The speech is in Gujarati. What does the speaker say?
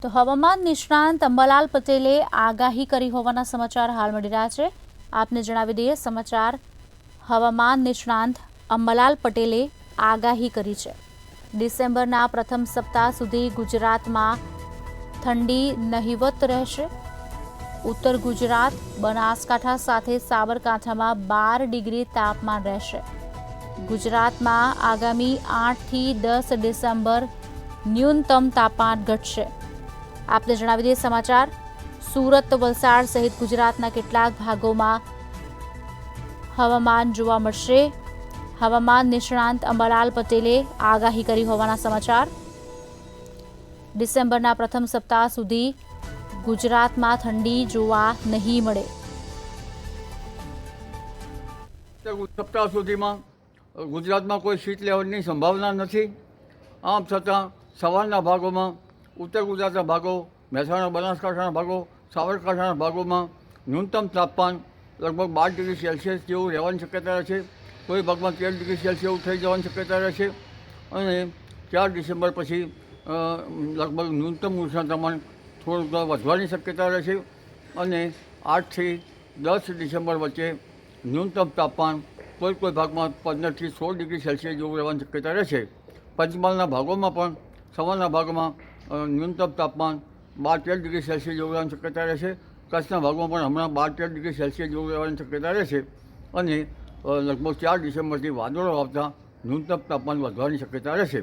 તો હવામાન નિષ્ણાંત અંબાલાલ પટેલે આગાહી કરી હોવાના સમાચાર હાલ મળી રહ્યા છે। આપને જણાવી દઈએ સમાચાર, હવામાન નિષ્ણાંત અંબાલાલ પટેલે આગાહી કરી છે। ડિસેમ્બરના પ્રથમ સપ્તાહ સુધી ગુજરાતમાં ઠંડી નહિવત રહેશે। ઉત્તર ગુજરાત, બનાસકાંઠા સાથે સાબરકાંઠામાં 12 ડિગ્રી તાપમાન રહેશે। ગુજરાતમાં આગામી 8 થી 10 ડિસેમ્બર ન્યૂનતમ તાપમાન ઘટશે। આપને જણાવી દઈએ સમાચાર, સુરત, વલસાડ સહિત ગુજરાતના કેટલાક ભાગોમાં હવામાન જોવા મળશે। હવામાન નિષ્ણાંત અંબાલાલ પટેલે આગાહી કરી હોવાના સમાચાર। ડિસેમ્બરના પ્રથમ સપ્તાહ સુધી ગુજરાતમાં ઠંડી જોવા નહીં મળે। સપ્તાહ સુધીમાં ગુજરાતમાં કોઈ શીત લહેરની સંભાવના નથી। આમ છતાં સવારના ભાગોમાં ઉત્તર ગુજરાતના ભાગો, મહેસાણા, બનાસકાંઠાના ભાગો, સાબરકાંઠાના ભાગોમાં ન્યૂનતમ તાપમાન લગભગ 12 ડિગ્રી સેલ્સિયસ જેવું રહેવાની શક્યતા રહેશે। કોઈ ભાગમાં 13 ડિગ્રી સેલ્સિયસ જેવું થઈ જવાની શક્યતા રહેશે અને 4 ડિસેમ્બર પછી લગભગ ન્યૂનતમ ઉષ્ણતામાન થોડુંક વધવાની શક્યતા રહેશે અને 8 થી 10 ડિસેમ્બર વચ્ચે ન્યૂનતમ તાપમાન કોઈ ભાગમાં 15 થી 16 ડિગ્રી સેલ્સિયસ જેવું રહેવાની શક્યતા રહેશે। પંચમહાલના ભાગોમાં પણ સવારના ભાગમાં ન્યૂનતમ તાપમાન 12-13 ડિગ્રી સેલ્સિયસ જેવું રહેવાની શક્યતા રહેશે। કચ્છના ભાગમાં પણ હમણાં 12-13 ડિગ્રી સેલ્સિયસ જેવું રહેવાની શક્યતા રહેશે અને લગભગ 4 ડિસેમ્બરથી વાદળો આવતા ન્યૂનતમ તાપમાન વધવાની શક્યતા રહેશે।